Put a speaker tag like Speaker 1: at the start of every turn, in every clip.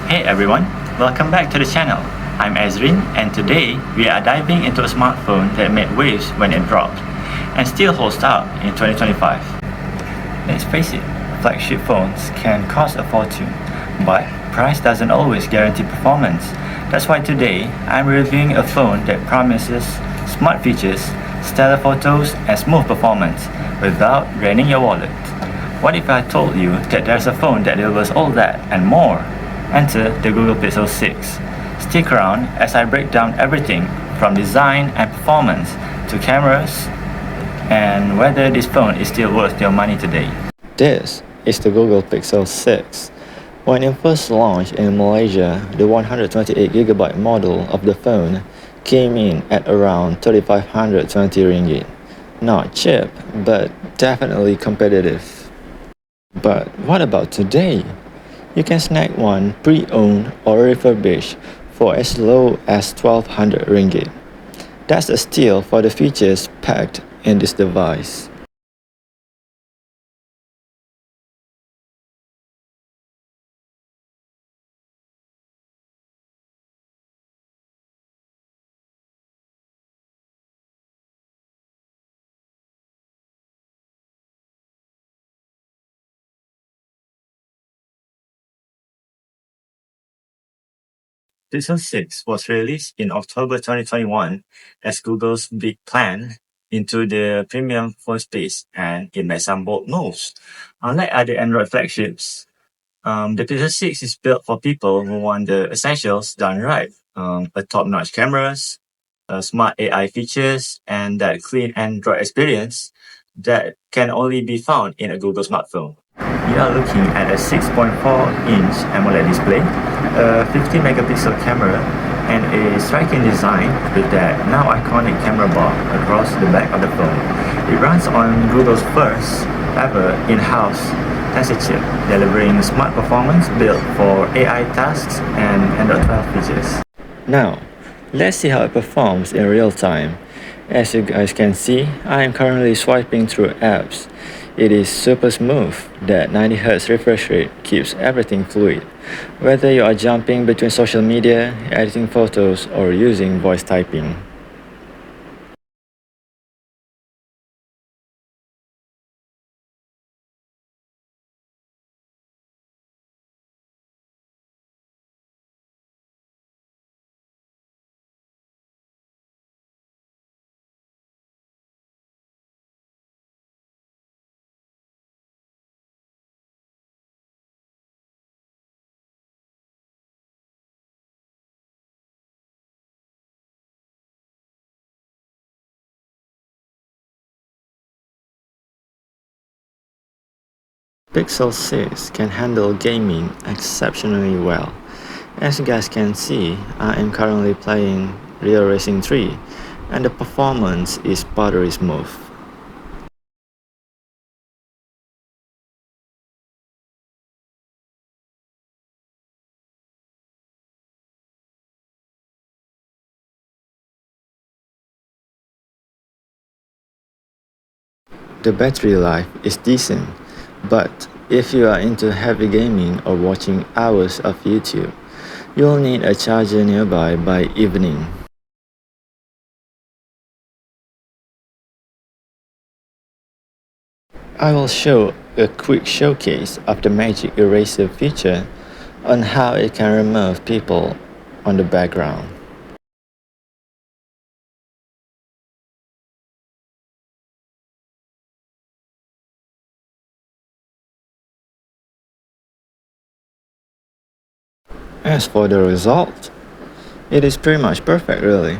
Speaker 1: Hey everyone, welcome back to the channel. I'm Ezrin and today we are diving into a smartphone that made waves when it dropped and still holds up in 2025. Let's face it, flagship phones can cost a fortune, but price doesn't always guarantee performance. That's why today I'm reviewing a phone that promises smart features, stellar photos and smooth performance without draining your wallet. What if I told you that there's a phone that delivers all that and more? Enter the Google Pixel 6. Stick around as I break down everything from design and performance to cameras and whether this phone is still worth your money today.
Speaker 2: This is the Google Pixel 6. When it first launched in Malaysia, the 128GB model of the phone came in at around 3,520 ringgit. Not cheap, but definitely competitive. But what about today? You can snag one pre-owned or refurbished for as low as 1,200 ringgit. That's a steal for the features packed in this device.
Speaker 1: Pixel 6 was released in October 2021 as Google's big plan into the premium phone space, and it made some bold moves. Unlike other Android flagships, the Pixel 6 is built for people who want the essentials done right. A top-notch cameras, smart AI features, and that clean Android experience that can only be found in a Google smartphone. We are looking at a 6.4-inch AMOLED display, a 50-megapixel camera, and a striking design with that now iconic camera bar across the back of the phone. It runs on Google's first ever in-house Tensor chip, delivering smart performance built for AI tasks and Android 12 features.
Speaker 2: Now, let's see how it performs in real time. As you guys can see, I am currently swiping through apps. It is super smooth. That 90Hz refresh rate keeps everything fluid. Whether you are jumping between social media, editing photos, or using voice typing. Pixel 6 can handle gaming exceptionally well. As you guys can see, I am currently playing Rio Racing 3 and the performance is buttery smooth. The battery life is decent, but if you are into heavy gaming or watching hours of YouTube, you'll need a charger nearby by evening. I will show a quick showcase of the Magic Eraser feature on how it can remove people on the background. As for the result, it is pretty much perfect really.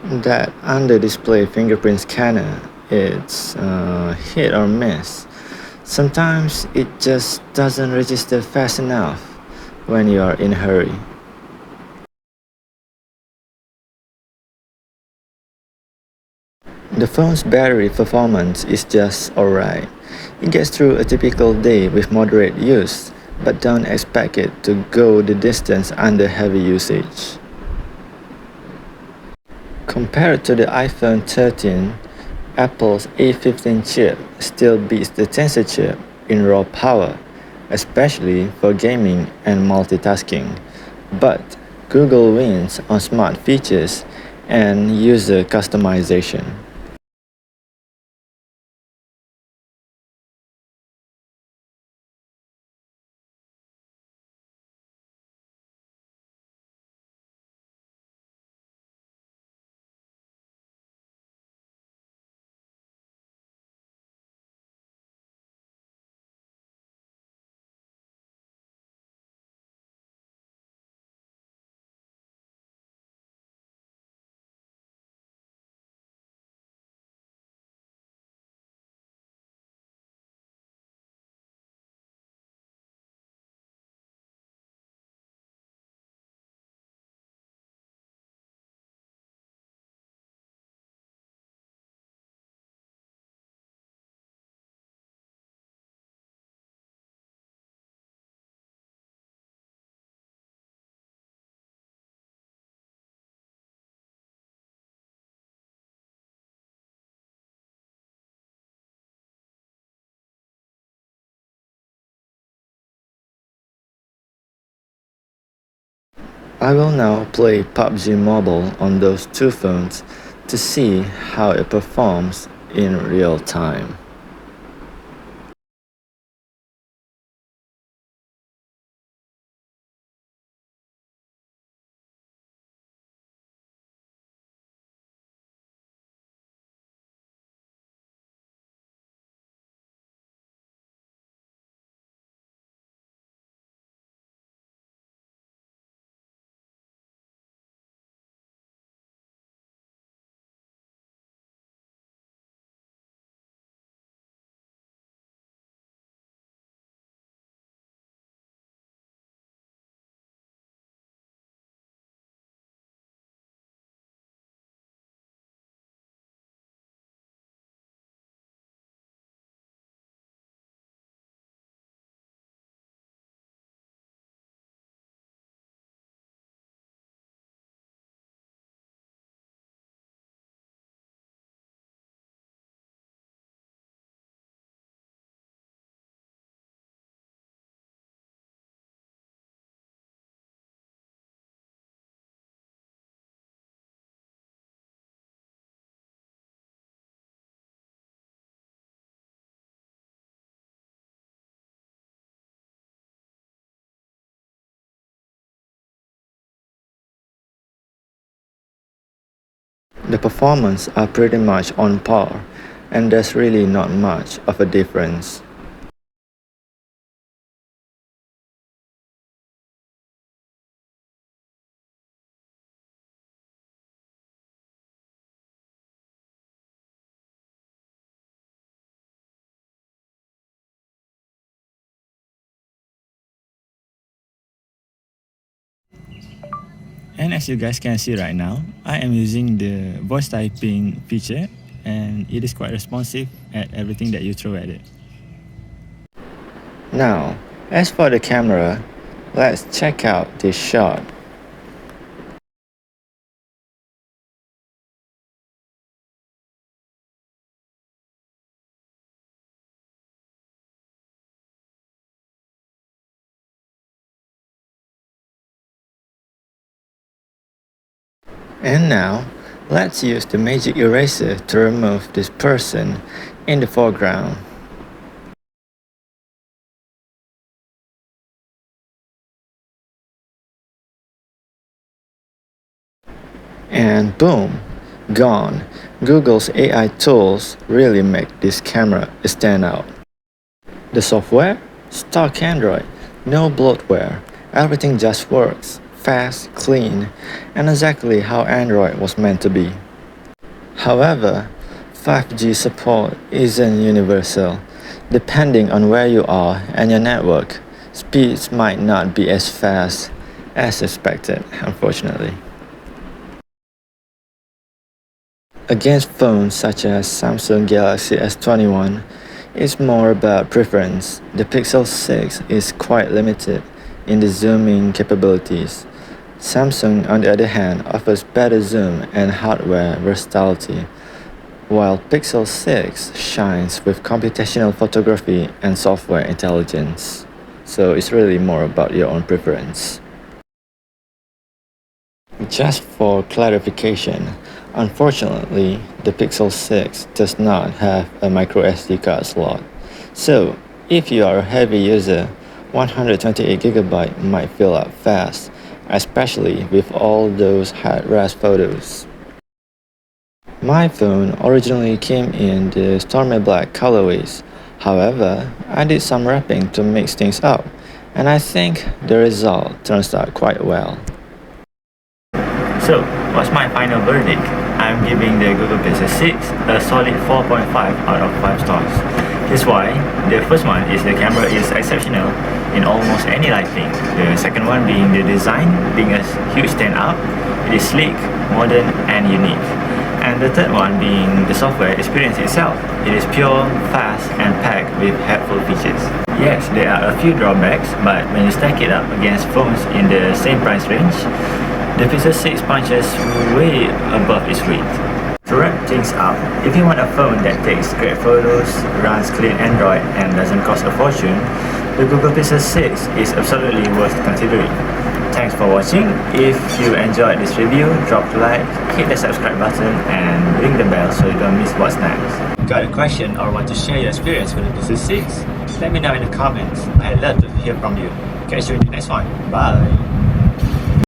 Speaker 2: That under-display fingerprint scanner, it's hit or miss. Sometimes it just doesn't register fast enough when you are in a hurry. The phone's battery performance is just alright. It gets through a typical day with moderate use, but don't expect it to go the distance under heavy usage. Compared to the iPhone 13, Apple's A15 chip still beats the Tensor chip in raw power, especially for gaming and multitasking, but Google wins on smart features and user customization. I will now play PUBG Mobile on those two phones to see how it performs in real time. The performance are pretty much on par, and there's really not much of a difference. And as you guys can see right now, I am using the voice typing feature and it is quite responsive at everything that you throw at it. Now, as for the camera, let's check out this shot. And now, let's use the magic eraser to remove this person in the foreground. And boom, gone. Google's AI tools really make this camera stand out. The software? Stock Android, no bloatware. Everything just works, fast, clean, and exactly how Android was meant to be. However, 5G support isn't universal. Depending on where you are and your network, speeds might not be as fast as expected, unfortunately. Against phones such as Samsung Galaxy S21, it's more about preference. The Pixel 6 is quite limited in the zooming capabilities. Samsung, on the other hand, offers better zoom and hardware versatility. while Pixel 6 shines with computational photography and software intelligence. So it's really more about your own preference. Just for clarification, unfortunately, the Pixel 6 does not have a microSD card slot. So, if you are a heavy user, 128GB might fill up fast, especially with all those high-res photos. My phone originally came in the Stormy Black colorways. However, I did some wrapping to mix things up, and I think the result turns out quite well.
Speaker 1: So, what's my final verdict? I'm giving the Google Pixel 6 a solid 4.5 out of 5 stars. Here's why. The first one is the camera is exceptional in almost any lighting. The second one being the design, being a huge standout. It is sleek, modern and unique. And the third one being the software experience itself. It is pure, fast and packed with helpful features. Yes, there are a few drawbacks, but when you stack it up against phones in the same price range, the Pixel 6 punches way above its weight. To wrap things up, if you want a phone that takes great photos, runs clean Android and doesn't cost a fortune, the Google Pixel 6 is absolutely worth considering. Thanks for watching. If you enjoyed this review, drop a like, hit the subscribe button and ring the bell so you don't miss what's next. Got a question or want to share your experience with the Pixel 6? Let me know in the comments. I'd love to hear from you. Catch you in the next one. Bye!